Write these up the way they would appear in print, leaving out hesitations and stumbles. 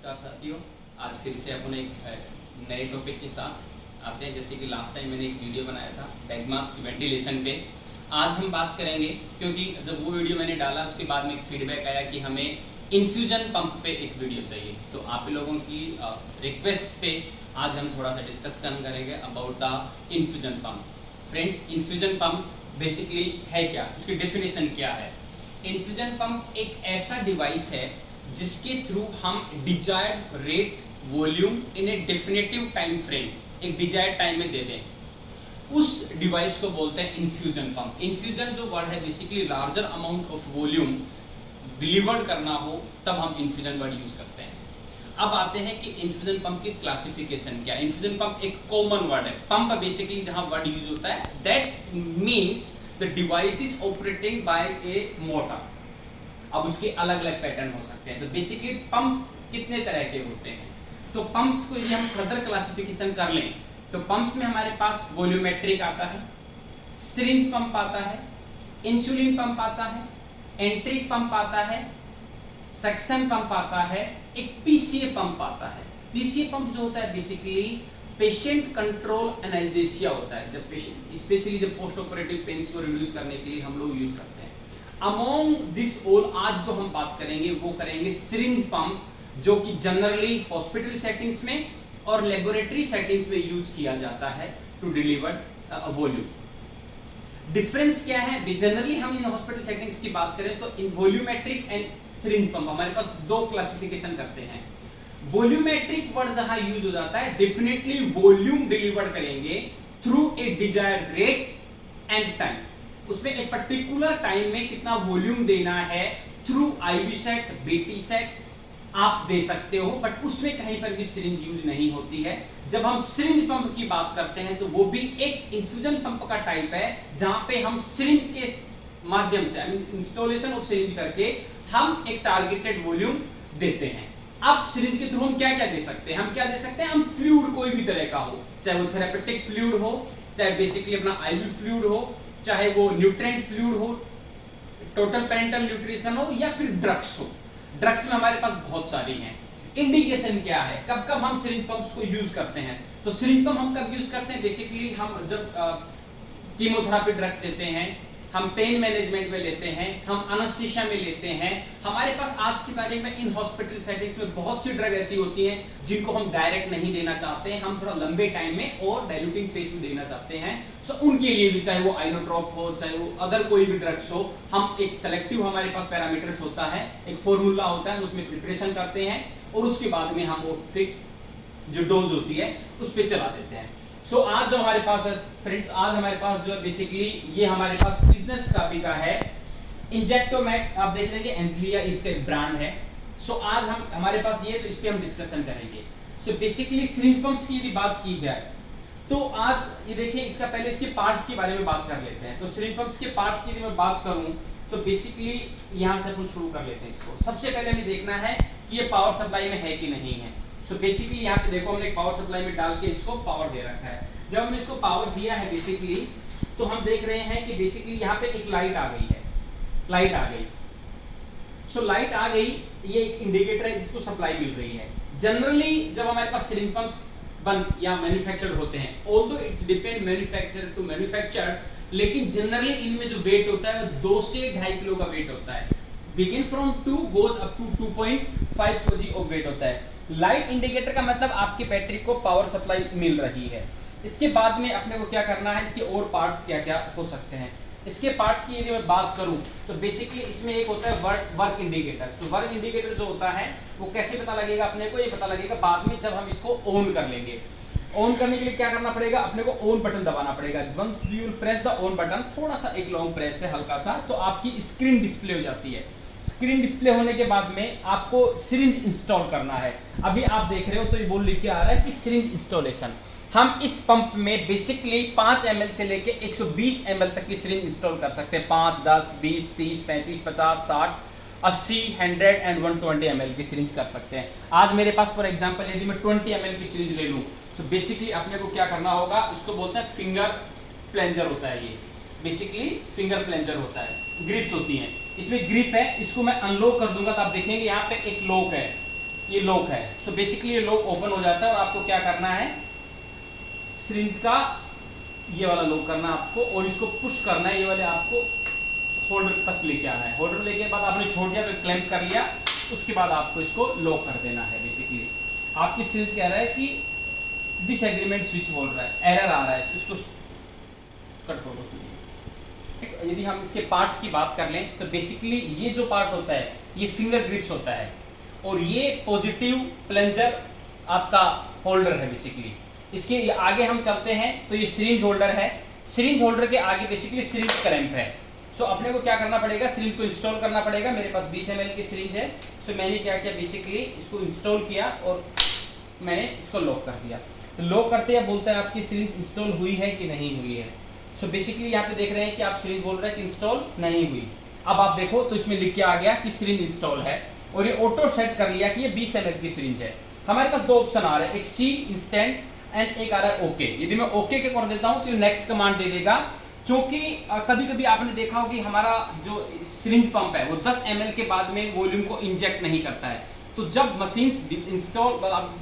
नमस्कार साथियों, आज फिर से अपन एक नए टॉपिक के साथ आते हैं। जैसे कि लास्ट टाइम मैंने एक वीडियो बनाया था बैगमास की वेंटिलेशन पे। आज हम बात करेंगे, क्योंकि जब वो वीडियो मैंने डाला उसके बाद में एक फीडबैक आया कि हमें इन्फ्यूजन पंप पे एक वीडियो चाहिए। तो आप लोगों की रिक्वेस्ट पे आज हम थोड़ा सा डिस्कशन करेंगे about the infusion pump. Friends, infusion pump basically है क्या, उसकी डेफिनेशन क्या है? इन्फ्यूजन पंप एक ऐसा डिवाइस है जिसके थ्रू हम डिजायर्ड रेट वॉल्यूम इन ए डेफिनेटिव टाइम फ्रेम, एक डिजायर्ड टाइम में दे दें। उस डिवाइस को बोलते हैं इन्फ्यूजन पंप। इन्फ्यूजन जो वर्ड है basically larger amount of volume delivered करना हो तब हम इन्फ्यूजन वर्ड यूज करते हैं। अब आते हैं कि इन्फ्यूजन पंप की क्लासिफिकेशन क्या है। इन्फ्यूजन पंप एक कॉमन वर्ड है। पंप बेसिकली जहां वर्ड यूज होता है that means the device is operating by a motor. अब उसके अलग अलग पैटर्न हो सकते हैं। तो बेसिकली पंप्स कितने तरह के होते हैं, तो पंप्स को यदि हम फर्दर क्लासिफिकेशन कर लें तो पंप्स में हमारे पास वॉल्यूमेट्रिक आता है, सिरिंज पंप आता है, इंसुलिन पंप आता है, एंट्रिक पंप आता है, सक्शन पंप आता है, एक पीसीए पंप आता है। पीसीए पंप जो होता है बेसिकली पेशेंट कंट्रोल एनाल्जेसिया होता है, जब पेशेंट स्पेशली जब पोस्ट ऑपरेटिव पेन्स को रिड्यूस करने के लिए हम लोग यूज करते हैं। अमोंग दिस ऑल आज जो हम बात करेंगे वो करेंगे सिरिंज पंप, जो कि जनरली हॉस्पिटल सेटिंग्स में और लेबोरेटरी सेटिंग्स में यूज किया जाता है टू डिलीवर वॉल्यूम। डिफरेंस क्या है? जनरली हम इन हॉस्पिटल सेटिंग्स की बात करें तो इन वॉल्यूमेट्रिक एंड सिरिंज पंप हमारे पास दो क्लासिफिकेशन करते हैं। वॉल्यूमेट्रिक वर्ड जहां यूज हो जाता है डेफिनेटली वॉल्यूम डिलीवर करेंगे through a desired rate and time. उसमें एक पर्टिकुलर टाइम में कितना वॉल्यूम देना है through IV set, BT set आप दे सकते हो, बट उसमें कहीं पर भी सिरिंज यूज नहीं होती है। जब हम सिरिंज पंप की बात करते हैं तो वो भी एक इन्फ्यूजन पंप का टाइप है, जहां पे हम सिरिंज के माध्यम से इंस्टॉलेशन ऑफ सिरिंज करके हम एक टारगेटेड वॉल्यूम देते हैं। अब सिरिंज के थ्रू हम क्या क्या दे सकते हैं? हम क्या दे सकते हैं? हम फ्लूइड कोई भी तरह का हो, चाहे वो थेरेपेटिक फ्लूइड हो, चाहे बेसिकली अपना आईवी फ्लूइड हो, चाहे वो न्यूट्रिएंट फ्लूइड हो, टोटल पेरेंटल न्यूट्रिशन हो, या फिर ड्रग्स हो। ड्रग्स में हमारे पास बहुत सारी हैं। इंडिकेशन क्या है, कब कब हम सिरिंज पंप्स को यूज करते हैं? तो सिरिंज पंप हम कब यूज करते हैं? बेसिकली हम जब कीमोथेरेपी ड्रग्स देते हैं, हम पेन मैनेजमेंट में लेते हैं, हम एनेस्थीसिया में लेते हैं। हमारे पास आज की तारीख में इन हॉस्पिटल सेटिंग्स में बहुत सी ड्रग ऐसी होती हैं जिनको हम डायरेक्ट नहीं देना चाहते हैं, हम थोड़ा लंबे टाइम में और डाइल्यूटिंग फेज में देना चाहते हैं। सो उनके लिए भी, चाहे वो आइनोट्रोप हो, चाहे वो अदर कोई भी ड्रग्स हो, हम एक सेलेक्टिव हमारे पास पैरामीटर्स होता है, एक फॉर्मूला होता है, उसमें प्रिपरेशन करते हैं और उसके बाद में हम वो फिक्स जो डोज होती है उस पर चला देते हैं। सो आज जो हमारे पास है फ्रेंड्स, आज हमारे पास जो है बेसिकली ये हमारे पास बिजनेस काफी का है इंजेक्टोमेट। आप देख लेंगे एंजलिया इसका एक ब्रांड है। सो आज हम हमारे पास ये, तो इस पे हम डिस्कशन करेंगे। सो बेसिकली सिरिंज पंप्स की यदि बात की जाए तो आज ये देखिए, इसका पहले इसके पार्ट्स के बारे में बात कर लेते हैं। तो सिरिंज पंप्स के पार्ट्स की यदि मैं बात करूं तो बेसिकली यहां से अपन शुरू कर लेते हैं। इसको सबसे पहले हमें देखना है कि ये पावर सप्लाई में है कि नहीं है। सो बेसिकली यहाँ पे देखो, हमने एक पावर सप्लाई में डाल के इसको पावर दे रखा है। जब हमने इसको पावर दिया है बेसिकली, तो हम देख रहे हैं कि बेसिकली यहाँ पे एक लाइट आ गई है, लाइट आ गई। सो लाइट आ गई, ये इंडिकेटर है जिसको सप्लाई मिल रही है। जनरली जब हमारे पास सिरिंज पंप्स बन या मैन्युफैक्चर्ड होते हैं, although it's depend manufacturer to manufacture, लेकिन जनरली इनमें जो वेट होता है वो 2 से 2.5 किलो का वेट होता है। Begin from 2 goes up to 2.5 kg of weight होता है। लाइट इंडिकेटर का मतलब आपकी बैटरी को पावर सप्लाई मिल रही है। इसके बाद में अपने को क्या करना है, इसके और पार्ट्स क्या क्या हो सकते हैं। इसके पार्ट्स की यदि मैं बात करूं तो बेसिकली इसमें एक होता है वर्क इंडिकेटर। तो वर्क इंडिकेटर जो होता है वो कैसे पता लगेगा अपने को? ये पता लगेगा बाद में जब हम इसको ऑन कर लेंगे। ऑन करने के लिए क्या करना पड़ेगा? अपने को ऑन बटन दबाना पड़ेगा। Once you will press the on button, थोड़ा सा एक लॉन्ग प्रेस है हल्का सा, तो आपकी स्क्रीन डिस्प्ले हो जाती है। स्क्रीन डिस्प्ले होने के बाद में आपको सिरिंज इंस्टॉल करना है। अभी आप देख रहे हो तो ये बोल लिख के आ रहा है कि सिरिंज इंस्टॉलेशन। हम इस पंप में बेसिकली 5 ml से लेके 120 ml तक की सिरिंज इंस्टॉल कर सकते हैं। 5, 10, 20, 30, 35, 50, 60, 80, 100 एंड 120 ml की सिरिंज कर सकते हैं। आज मेरे पास फॉर एग्जांपल यदि मैं 20 ml की सिरिंज ले लूँ तो बेसिकली अपने को क्या करना होगा, इसको बोलते हैं फिंगर प्लेंजर होता है। ये बेसिकली फिंगर प्लेंजर होता है, ग्रिप्स होती हैं, इसमें ग्रिप है। इसको मैं अनलॉक कर दूंगा तो आप देखेंगे यहाँ पे एक लॉक है, ये लॉक है, तो बेसिकली ये लॉक ओपन हो जाता है और आपको क्या करना है, सिरिंज का ये वाला लॉक करना है आपको और इसको पुश करना है, ये वाले आपको होल्डर तक लेके आना है। होल्डर लेके बाद आपने छोड़ दिया तो क्लैंप कर लिया, उसके बाद आपको इसको लॉक कर देना है। बेसिकली आपकी सिरिंज कह रहा है कि डिसएग्रीमेंट स्विच बोल रहा है, एरर आ रहा है, इसको कट करो। यदि हम इसके पार्ट्स की बात कर लें तो बेसिकली ये जो पार्ट होता है ये फिंगर ग्रिप्स होता है और ये पॉजिटिव प्लंजर आपका होल्डर है। बेसिकली इसके आगे हम चलते हैं तो ये सिरिंज होल्डर है, सिरिंज होल्डर के आगे बेसिकली सिरिंज क्लैंप है। सो अपने को क्या करना पड़ेगा, सिरिंज को इंस्टॉल करना पड़ेगा। मेरे पास 20 ml की सिरिंज है, तो मैंने क्या किया, बेसिकली इसको इंस्टॉल किया और मैंने इसको लॉक कर दिया। तो लॉक करते हैं बोलता है आपकी सिरिंज इंस्टॉल हुई है कि नहीं हुई है। सो बेसिकली यहाँ पे देख रहे हैं कि आप सिरिंज बोल रहे हैं कि इंस्टॉल नहीं हुई। अब आप देखो तो इसमें लिख के आ गया कि सिरिंज इंस्टॉल है और ये ऑटो सेट कर लिया कि ये 20 ml की सिरिंज है। हमारे पास दो ऑप्शन आ रहे हैं, एक सी इंस्टेंट एंड एक आ रहा है ओके। यदि मैं ओके के कर देता हूँ तो ये नेक्स्ट कमांड दे देगा, क्योंकि कभी कभी आपने देखा हो कि हमारा जो सिरिंज पंप है वो 10 ml के बाद में वॉल्यूम को इंजेक्ट नहीं करता है। तो जब मशीन्स इंस्टॉल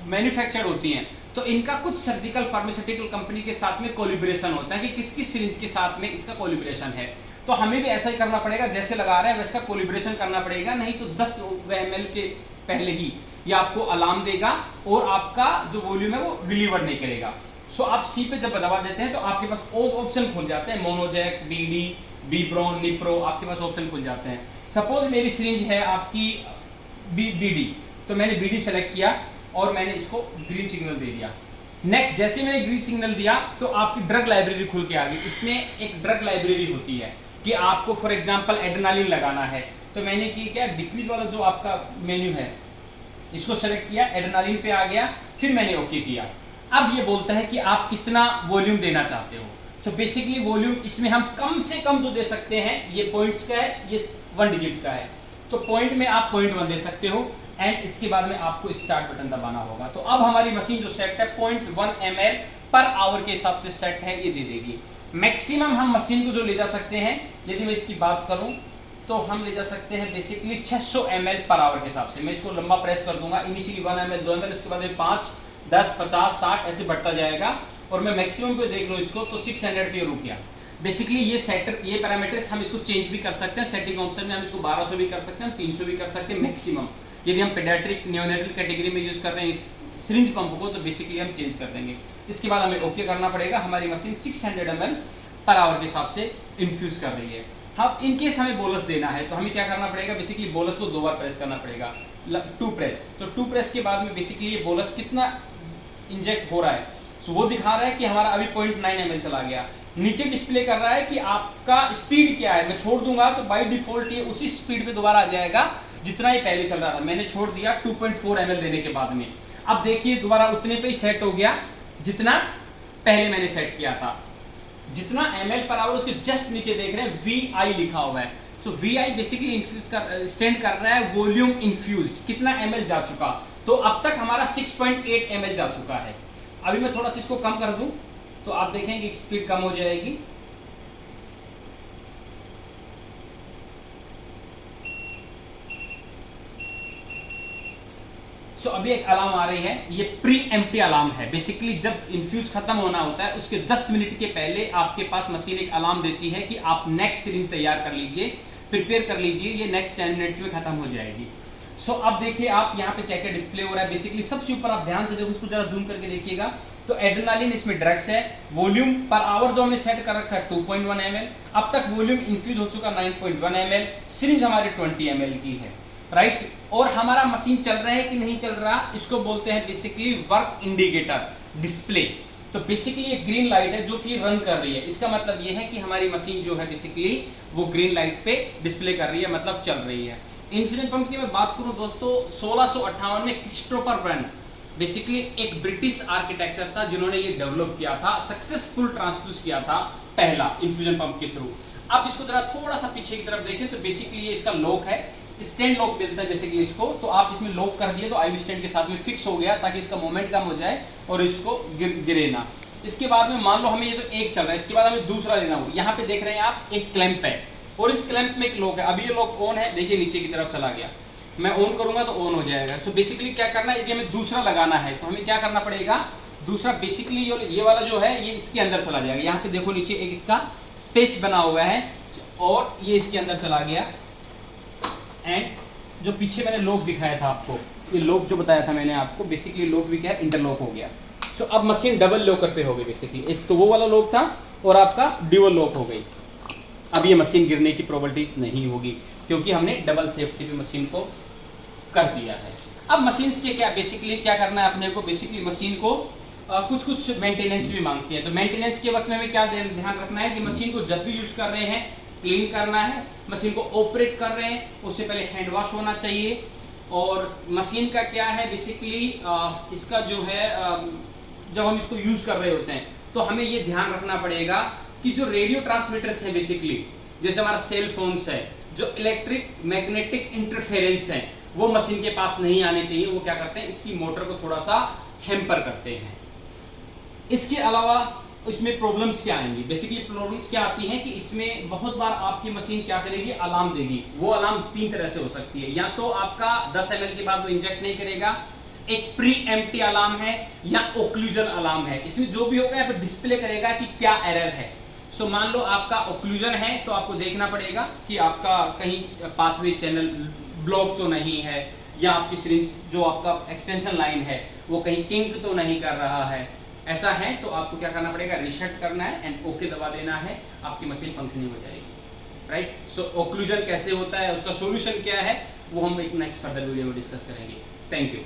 मैन्युफैक्चर्ड होती हैं तो इनका कुछ सर्जिकल फार्मास्यूटिकल कंपनी के साथ में कोलिब्रेशन होता है कि किसकी सिरिंज के साथ में इसका कोलिब्रेशन है। तो हमें भी ऐसा ही करना पड़ेगा, जैसे लगा रहे हैं वैसा कोलिब्रेशन करना पड़ेगा, नहीं तो 10 ml के पहले ही ये आपको अलार्म देगा और आपका जो वॉल्यूम है वो डिलीवर नहीं करेगा। सो आप सी पे जब दबा देते हैं तो आपके पास और ऑप्शन खुल जाते हैं, मोनोजैक, बीडी, बीप्रोन, निप्रो, आपके पास ऑप्शन खुल जाते हैं। सपोज मेरी सिरिंज है आपकी बीडी, तो मैंने बीडी सेलेक्ट किया और मैंने इसको ग्रीन सिग्नल दे दिया। नेक्स्ट जैसे मैंने ग्रीन सिग्नल दिया तो आपकी ड्रग लाइब्रेरी खुल के आ गई। इसमें एक ड्रग लाइब्रेरी होती है कि आपको फॉर एग्जांपल एड्रेनालिन लगाना है, तो मैंने क्या डिक्रीज वाला जो आपका मेन्यू है इसको सेलेक्ट किया, एड्रेनालिन पे आ गया, फिर मैंने ओके किया। अब ये बोलता है कि आप कितना वॉल्यूम देना चाहते हो। सो बेसिकली वॉल्यूम इसमें हम कम से कम जो दे सकते हैं, ये पॉइंट्स का है, ये 1 डिजिट का है, तो पॉइंट में आप 0.1 दे सकते हो एंड इसके बाद में आपको स्टार्ट बटन दबाना होगा। तो अब हमारी मशीन जो सेट है 0.1 ml पर आवर के हिसाब से सेट है, ये दे देगी। मैक्सिमम हम मशीन को जो ले जा सकते हैं, यदि मैं इसकी बात करूं तो हम ले जा सकते हैं बेसिकली 600 ml पर आवर के हिसाब से। मैं इसको लंबा प्रेस कर दूंगा, इनिशियली 1 ml, 2 ml, उसके बाद में 5, 10, 50, 60 ऐसे बढ़ता जाएगा और मैं मैक्सिमम पे देख लो इसको तो 600 रुपया। बेसिकली ये सेटर, ये पैरामीटर्स हम इसको चेंज भी कर सकते हैं, सेटिंग ऑप्शन में हम इसको 1200 भी कर सकते हैं, 300 भी कर सकते हैं मैक्सिमम। यदि हम पेडियाट्रिक नियोनेटल कैटेगरी में यूज कर रहे हैं इस सिरिंज पंप को तो बेसिकली हम चेंज कर देंगे। इसके बाद हमें ओके करना पड़ेगा। हमारी मशीन 600 ml पर आवर के हिसाब से इन्फ्यूज कर रही है। अब इनकेस हमें बोलस देना है तो हमें क्या करना पड़ेगा, बेसिकली बोलस को 2 बार प्रेस करना पड़ेगा, 2 प्रेस। तो 2 प्रेस के बाद में बेसिकली ये बोलस कितना इंजेक्ट हो रहा है, सो वो दिखा रहा है कि हमारा अभी 0.9 ml चला गया। नीचे डिस्प्ले कर रहा है कि आपका स्पीड क्या है। मैं छोड़ दूंगा तो बाय डिफॉल्ट ये उसी स्पीड पे दोबारा आ जाएगा जितना ही पहले चल रहा था। मैंने छोड़ दिया 2.4 ml देने के बाद में। अब देखिए दोबारा उतने पे ही सेट हो गया जितना पहले मैंने सेट किया था। जितना ml पर आवर उसके जस्ट नीचे देख रहे हैं VI लिखा हुआ है। सो VI बेसिकली इन्फ्यूज स्टैंड कर रहा है वॉल्यूम इन्फ्यूज्ड, कितना ml जा चुका। तो अब तक हमारा 6.8 ml जा चुका है। अभी मैं थोड़ा सा इसको कम कर दूं तो आप देखेंगे स्पीड कम हो जाएगी। सो अभी एक अलार्म आ रही है, ये प्री एम्प्टी अलार्म है। बेसिकली जब इन्फ्यूज खत्म होना होता है उसके 10 मिनट के पहले आपके पास मशीन एक अलार्म देती है कि आप नेक्स्ट सिरिंज तैयार कर लीजिए, प्रिपेयर कर लीजिए, ये नेक्स्ट 10 मिनट्स में खत्म हो जाएगी। सो अब देखिए आप यहाँ पे क्या क्या डिस्प्ले हो रहा है। बेसिकली सबसे ऊपर आप ध्यान से देखो, उसको जरा जूम करके देखिएगा तो एड्रेनालिन इसमें ड्रग्स है। वॉल्यूम पर आवर जो हमने सेट कर रखा है 2.1 ml, अब तक वॉल्यूम इन्फ्यूज हो चुका 9.1 ml। सिरिंज हमारी 20 ml की है, राइट। और हमारा मशीन चल रहा है कि नहीं चल रहा, इसको बोलते हैं बेसिकली वर्क इंडिकेटर डिस्प्ले। तो बेसिकली ये ग्रीन लाइट है जो कि रन कर रही है। इसका मतलब ये है कि हमारी मशीन जो है बेसिकली वो ग्रीन लाइट पे डिस्प्ले कर रही है, मतलब चल रही है। इन्फ्यूजन पंप की मैं बात करूं दोस्तों, 1658 में क्रिस्टोफर वृन बेसिकली एक ब्रिटिश आर्किटेक्चर था जिन्होंने ये डेवलप किया था, सक्सेसफुल ट्रांसफ्यूज किया था पहला इन्फ्यूजन पंप के थ्रू। अब इसको जरा थोड़ा सा पीछे की तरफ देखें तो बेसिकली ये इसका लॉक है, स्टैंड लॉक मिलता है बेसिकली इसको। तो आप इसमें लॉक कर दिए तो आईवी स्टैंड के साथ में फिक्स हो गया ताकि इसका मोमेंट कम हो जाए और इसको गिरे ना। इसके बाद में मान लो हमें ये तो एक चल रहा है, इसके बाद हमें दूसरा लेना हो। यहाँ पे देख रहे हैं आप एक क्लैंप है और इस क्लैंप में एक लॉक है। अभी ये लॉक ऑन है, देखिए नीचे की तरफ चला गया। मैं ऑन करूंगा तो ऑन हो जाएगा। सो बेसिकली क्या करना है, यदि हमें दूसरा लगाना है तो हमें क्या करना पड़ेगा, दूसरा बेसिकली ये वाला जो है ये इसके अंदर चला जाएगा। यहाँ पे देखो नीचे एक इसका स्पेस बना हुआ है और ये इसके अंदर चला गया। एंड जो पीछे मैंने लॉक दिखाया था आपको, ये लॉक जो बताया था मैंने आपको, बेसिकली लॉक भी क्या है, इंटरलॉक हो गया। सो अब मशीन डबल लॉकर पे हो गई बेसिकली, एक तो वो वाला लॉक था और आपका ड्यूअल लॉक हो गई। अब ये मशीन गिरने की प्रोबेबिलिटीज नहीं होगी क्योंकि हमने डबल सेफ्टी पे मशीन को कर दिया है। अब मशीन के क्या बेसिकली क्या करना है अपने को, बेसिकली मशीन को कुछ मेंटेनेंस भी मांगती है। तो मेंटेनेंस के वक्त में हमें क्या ध्यान रखना है कि मशीन को जब भी यूज कर रहे हैं क्लीन करना है, मशीन को ऑपरेट कर रहे हैं उससे पहले हैंड वॉश होना चाहिए। और मशीन का क्या है बेसिकली इसका जो है जब हम इसको यूज कर रहे होते हैं तो हमें ये ध्यान रखना पड़ेगा कि जो रेडियो ट्रांसमीटर्स है बेसिकली, जैसे हमारा सेल फोन्स है, जो इलेक्ट्रिक मैग्नेटिक इंटरफेरेंस है, वो मशीन के पास नहीं आने चाहिए। वो क्या करते हैं, इसकी मोटर को थोड़ा सा हैम्पर करते हैं। इसके अलावा इसमें प्रॉब्लम्स क्या आएंगी, बेसिकली प्रॉब्लम्स क्या आती हैं कि इसमें बहुत बार आपकी मशीन क्या करेगी, अलार्म देगी। वो अलार्म 3 तरह से हो सकती है, या तो आपका 10 ml के बाद वो इंजेक्ट नहीं करेगा, एक प्री एम्प्टी अलार्म है, या ओक्लूजन अलार्म है। इसमें जो भी होगा यहाँ पे डिस्प्ले करेगा कि क्या एरर है। सो मान लो आपका ओक्लूजन है तो आपको देखना पड़ेगा कि आपका कहीं पाथवे चैनल ब्लॉक तो नहीं है, या आपकी सिरिंज जो आपका एक्सटेंशन लाइन है वो कहीं किंक तो नहीं कर रहा है। ऐसा है तो आपको क्या करना पड़ेगा, रीसेट करना है एंड ओके दबा देना है, आपकी मशीन फंक्शनिंग हो जाएगी। राइट। सो ओक्लूजन कैसे होता है, उसका सॉल्यूशन क्या है, वो हम एक नेक्स्ट फर्दर वीडियो में डिस्कस करेंगे। Thank you.